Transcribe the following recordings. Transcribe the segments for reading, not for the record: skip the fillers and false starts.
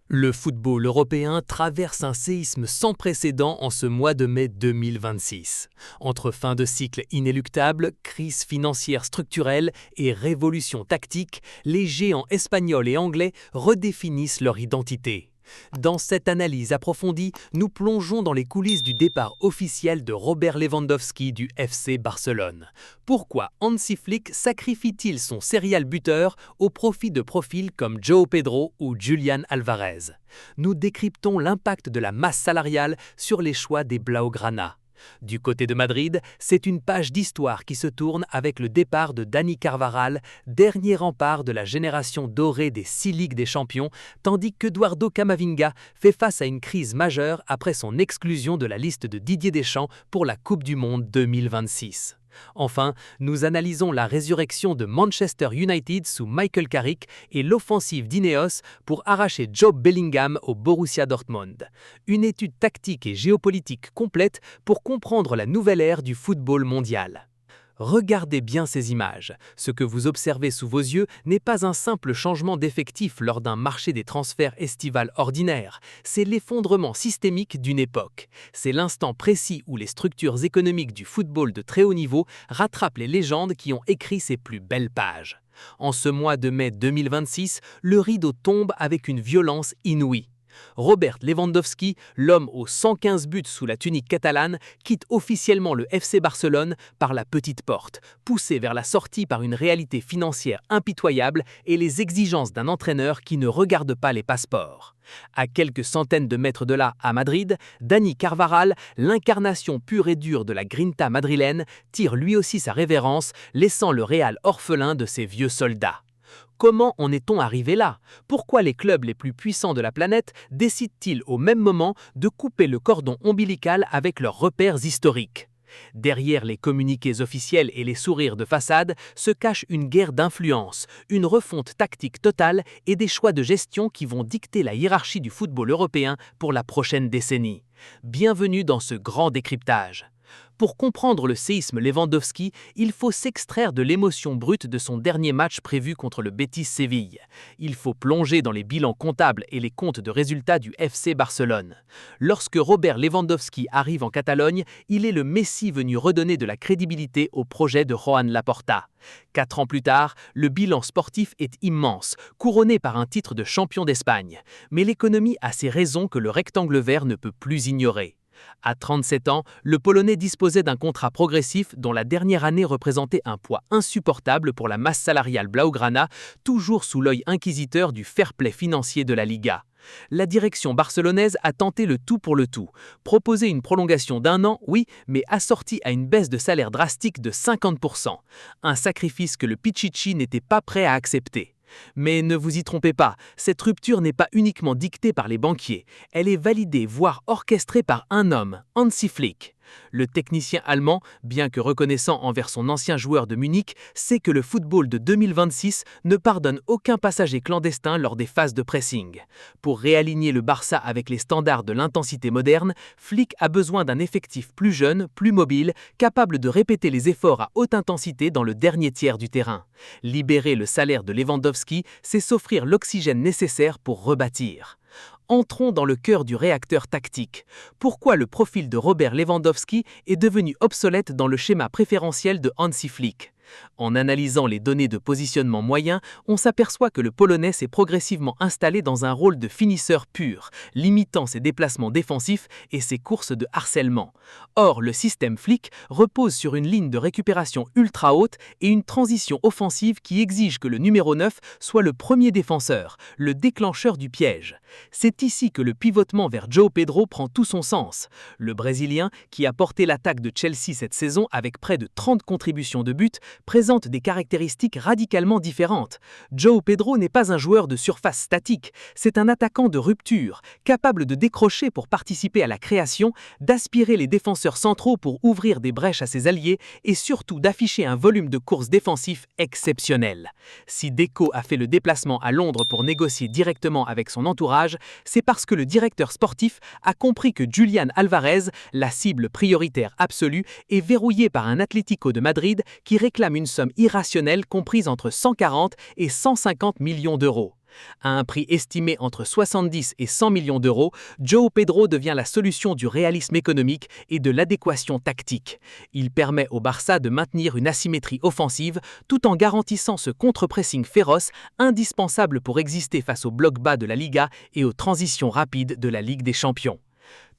Le football européen traverse un séisme sans précédent en ce mois de mai 2026. Entre fin de cycle inéluctable, crise financière structurelle et révolution tactique, les géants espagnols et anglais redéfinissent leur identité. Dans cette analyse approfondie, nous plongeons dans les coulisses du départ officiel de Robert Lewandowski du FC Barcelone. Pourquoi Hansi Flick sacrifie-t-il son serial buteur au profit de profils comme João Pedro ou Julián Álvarez? Nous décryptons l'impact de la masse salariale sur les choix des Blaugrana. Du côté de Madrid, c'est une page d'histoire qui se tourne avec le départ de Dani Carvajal, dernier rempart de la génération dorée des 6 Ligues des Champions, tandis qu'Eduardo Camavinga fait face à une crise majeure après son exclusion de la liste de Didier Deschamps pour la Coupe du Monde 2026. Enfin, nous analysons la résurrection de Manchester United sous Michael Carrick et l'offensive d'Ineos pour arracher Job Bellingham au Borussia Dortmund. Une étude tactique et géopolitique complète pour comprendre la nouvelle ère du football mondial. Regardez bien ces images. Ce que vous observez sous vos yeux n'est pas un simple changement d'effectif lors d'un marché des transferts estival ordinaire. C'est l'effondrement systémique d'une époque. C'est l'instant précis où les structures économiques du football de très haut niveau rattrapent les légendes qui ont écrit ces plus belles pages. En ce mois de mai 2026, le rideau tombe avec une violence inouïe. Robert Lewandowski, l'homme aux 115 buts sous la tunique catalane, quitte officiellement le FC Barcelone par la petite porte, poussé vers la sortie par une réalité financière impitoyable et les exigences d'un entraîneur qui ne regarde pas les passeports. À quelques centaines de mètres de là, à Madrid, Dani Carvajal, l'incarnation pure et dure de la grinta madrilène, tire lui aussi sa révérence, laissant le Real orphelin de ses vieux soldats. Comment en est-on arrivé là? Pourquoi les clubs les plus puissants de la planète décident-ils au même moment de couper le cordon ombilical avec leurs repères historiques? Derrière les communiqués officiels et les sourires de façade se cache une guerre d'influence, une refonte tactique totale et des choix de gestion qui vont dicter la hiérarchie du football européen pour la prochaine décennie. Bienvenue dans ce grand décryptage. Pour comprendre le séisme Lewandowski, il faut s'extraire de l'émotion brute de son dernier match prévu contre le Betis Séville. Il faut plonger dans les bilans comptables et les comptes de résultats du FC Barcelone. Lorsque Robert Lewandowski arrive en Catalogne, il est le Messi venu redonner de la crédibilité au projet de Joan Laporta. 4 ans plus tard, le bilan sportif est immense, couronné par un titre de champion d'Espagne. Mais l'économie a ses raisons que le rectangle vert ne peut plus ignorer. À 37 ans, le Polonais disposait d'un contrat progressif dont la dernière année représentait un poids insupportable pour la masse salariale Blaugrana, toujours sous l'œil inquisiteur du fair-play financier de la Liga. La direction barcelonaise a tenté le tout pour le tout. Proposer une prolongation d'1 an, oui, mais assortie à une baisse de salaire drastique de 50%. Un sacrifice que le Pichichi n'était pas prêt à accepter. Mais ne vous y trompez pas, cette rupture n'est pas uniquement dictée par les banquiers, elle est validée voire orchestrée par un homme, Hansi Flick. Le technicien allemand, bien que reconnaissant envers son ancien joueur de Munich, sait que le football de 2026 ne pardonne aucun passager clandestin lors des phases de pressing. Pour réaligner le Barça avec les standards de l'intensité moderne, Flick a besoin d'un effectif plus jeune, plus mobile, capable de répéter les efforts à haute intensité dans le dernier tiers du terrain. Libérer le salaire de Lewandowski, c'est s'offrir l'oxygène nécessaire pour rebâtir. Entrons dans le cœur du réacteur tactique. Pourquoi le profil de Robert Lewandowski est devenu obsolète dans le schéma préférentiel de Hansi Flick? En analysant les données de positionnement moyen, on s'aperçoit que le Polonais s'est progressivement installé dans un rôle de finisseur pur, limitant ses déplacements défensifs et ses courses de harcèlement. Or, le système Flick repose sur une ligne de récupération ultra haute et une transition offensive qui exige que le numéro 9 soit le premier défenseur, le déclencheur du piège. C'est ici que le pivotement vers João Pedro prend tout son sens. Le Brésilien, qui a porté l'attaque de Chelsea cette saison avec près de 30 contributions de but, présente des caractéristiques radicalement différentes. João Pedro n'est pas un joueur de surface statique, c'est un attaquant de rupture, capable de décrocher pour participer à la création, d'aspirer les défenseurs centraux pour ouvrir des brèches à ses alliés et surtout d'afficher un volume de course défensif exceptionnel. Si Deco a fait le déplacement à Londres pour négocier directement avec son entourage, c'est parce que le directeur sportif a compris que Julián Álvarez, la cible prioritaire absolue, est verrouillé par un Atlético de Madrid qui réclame une somme irrationnelle comprise entre 140 et 150 millions d'euros. À un prix estimé entre 70 et 100 millions d'euros, João Pedro devient la solution du réalisme économique et de l'adéquation tactique. Il permet au Barça de maintenir une asymétrie offensive tout en garantissant ce contre-pressing féroce indispensable pour exister face au bloc bas de la Liga et aux transitions rapides de la Ligue des Champions.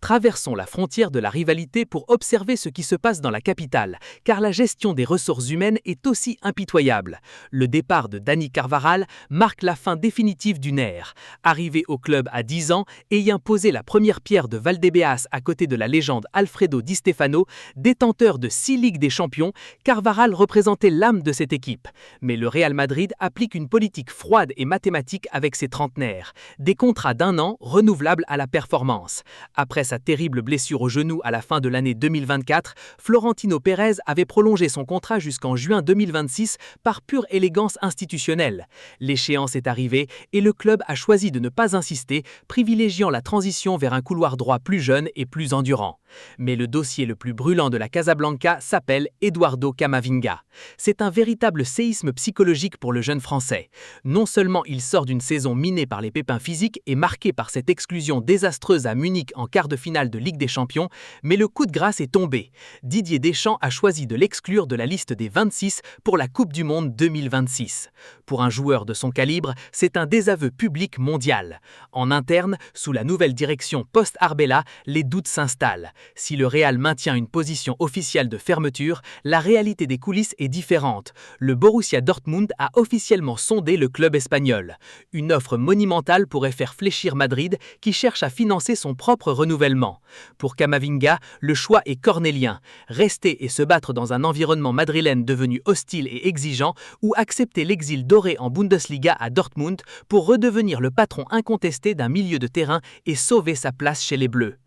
Traversons la frontière de la rivalité pour observer ce qui se passe dans la capitale, car la gestion des ressources humaines est aussi impitoyable. Le départ de Dani Carvajal marque la fin définitive d'une ère. Arrivé au club à 10 ans, ayant posé la première pierre de Valdebebas à côté de la légende Alfredo Di Stefano, détenteur de 6 Ligues des Champions, Carvajal représentait l'âme de cette équipe. Mais le Real Madrid applique une politique froide et mathématique avec ses trentenaires. Des contrats d'1 an renouvelables à la performance. Après sa terrible blessure au genou à la fin de l'année 2024, Florentino Pérez avait prolongé son contrat jusqu'en juin 2026 par pure élégance institutionnelle. L'échéance est arrivée et le club a choisi de ne pas insister, privilégiant la transition vers un couloir droit plus jeune et plus endurant. Mais le dossier le plus brûlant de la Casablanca s'appelle Eduardo Camavinga. C'est un véritable séisme psychologique pour le jeune Français. Non seulement il sort d'une saison minée par les pépins physiques et marquée par cette exclusion désastreuse à Munich en quart de finale de Ligue des Champions, mais le coup de grâce est tombé. Didier Deschamps a choisi de l'exclure de la liste des 26 pour la Coupe du Monde 2026. Pour un joueur de son calibre, c'est un désaveu public mondial. En interne, sous la nouvelle direction post-Arbella, les doutes s'installent. Si le Real maintient une position officielle de fermeture, la réalité des coulisses est différente. Le Borussia Dortmund a officiellement sondé le club espagnol. Une offre monumentale pourrait faire fléchir Madrid, qui cherche à financer son propre renouvellement. Pour Camavinga, le choix est cornélien. Rester et se battre dans un environnement madrilène devenu hostile et exigeant, ou accepter l'exil doré en Bundesliga à Dortmund pour redevenir le patron incontesté d'un milieu de terrain et sauver sa place chez les Bleus.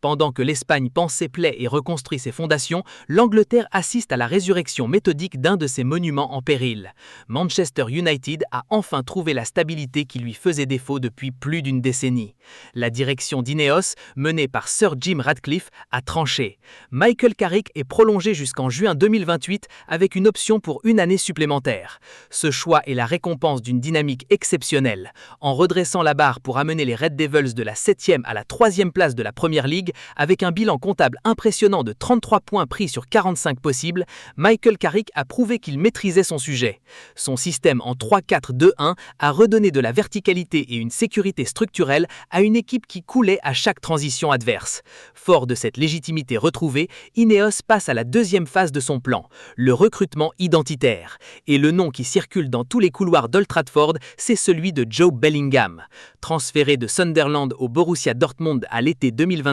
Pendant que l'Espagne pense ses plaies et reconstruit ses fondations, l'Angleterre assiste à la résurrection méthodique d'un de ses monuments en péril. Manchester United a enfin trouvé la stabilité qui lui faisait défaut depuis plus d'une décennie. La direction d'Ineos, menée par Sir Jim Ratcliffe, a tranché. Michael Carrick est prolongé jusqu'en juin 2028 avec une option pour 1 année supplémentaire. Ce choix est la récompense d'une dynamique exceptionnelle. En redressant la barre pour amener les Red Devils de la 7e à la 3e place de la Première Ligue, avec un bilan comptable impressionnant de 33 points pris sur 45 possibles, Michael Carrick a prouvé qu'il maîtrisait son sujet. Son système en 3-4-2-1 a redonné de la verticalité et une sécurité structurelle à une équipe qui coulait à chaque transition adverse. Fort de cette légitimité retrouvée, Ineos passe à la 2e phase de son plan, le recrutement identitaire. Et le nom qui circule dans tous les couloirs d'Old Trafford, c'est celui de Joe Bellingham. Transféré de Sunderland au Borussia Dortmund à l'été 2025,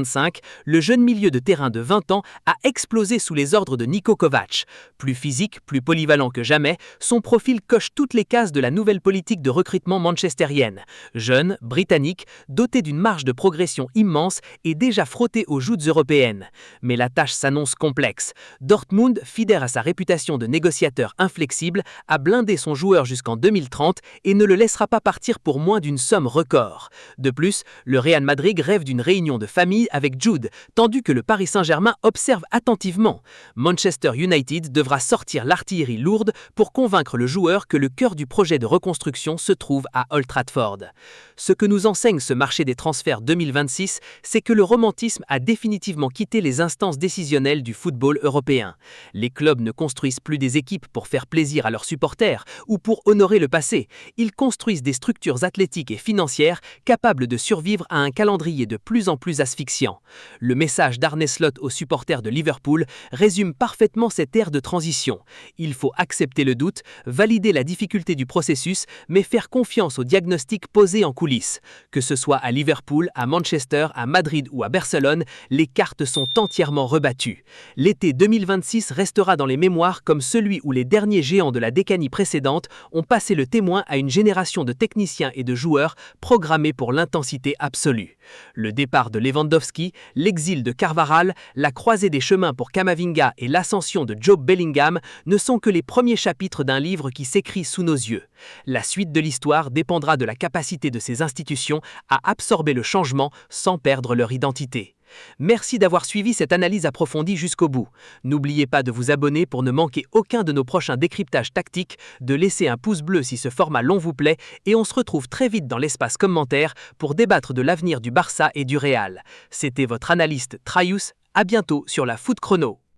le jeune milieu de terrain de 20 ans a explosé sous les ordres de Niko Kovac. Plus physique, plus polyvalent que jamais, son profil coche toutes les cases de la nouvelle politique de recrutement manchestérienne. Jeune, britannique, doté d'une marge de progression immense et déjà frotté aux joutes européennes. Mais la tâche s'annonce complexe. Dortmund, fidèle à sa réputation de négociateur inflexible, a blindé son joueur jusqu'en 2030 et ne le laissera pas partir pour moins d'une somme record. De plus, le Real Madrid rêve d'une réunion de famille avec Jude, tandis que le Paris Saint-Germain observe attentivement. Manchester United devra sortir l'artillerie lourde pour convaincre le joueur que le cœur du projet de reconstruction se trouve à Old Trafford. Ce que nous enseigne ce marché des transferts 2026, c'est que le romantisme a définitivement quitté les instances décisionnelles du football européen. Les clubs ne construisent plus des équipes pour faire plaisir à leurs supporters ou pour honorer le passé. Ils construisent des structures athlétiques et financières capables de survivre à un calendrier de plus en plus asphyxiant. Le message d'Arne Slot aux supporters de Liverpool résume parfaitement cette ère de transition. Il faut accepter le doute, valider la difficulté du processus, mais faire confiance au diagnostic posé en coulisses. Que ce soit à Liverpool, à Manchester, à Madrid ou à Barcelone, les cartes sont entièrement rebattues. L'été 2026 restera dans les mémoires comme celui où les derniers géants de la décennie précédente ont passé le témoin à une génération de techniciens et de joueurs programmés pour l'intensité absolue. Le départ de Lewandowski, l'exil de Carvajal, la croisée des chemins pour Camavinga et l'ascension de Joe Bellingham ne sont que les premiers chapitres d'un livre qui s'écrit sous nos yeux. La suite de l'histoire dépendra de la capacité de ces institutions à absorber le changement sans perdre leur identité. Merci d'avoir suivi cette analyse approfondie jusqu'au bout. N'oubliez pas de vous abonner pour ne manquer aucun de nos prochains décryptages tactiques, de laisser un pouce bleu si ce format long vous plaît, et on se retrouve très vite dans l'espace commentaire pour débattre de l'avenir du Barça et du Real. C'était votre analyste Traius, à bientôt sur la Foot Chrono.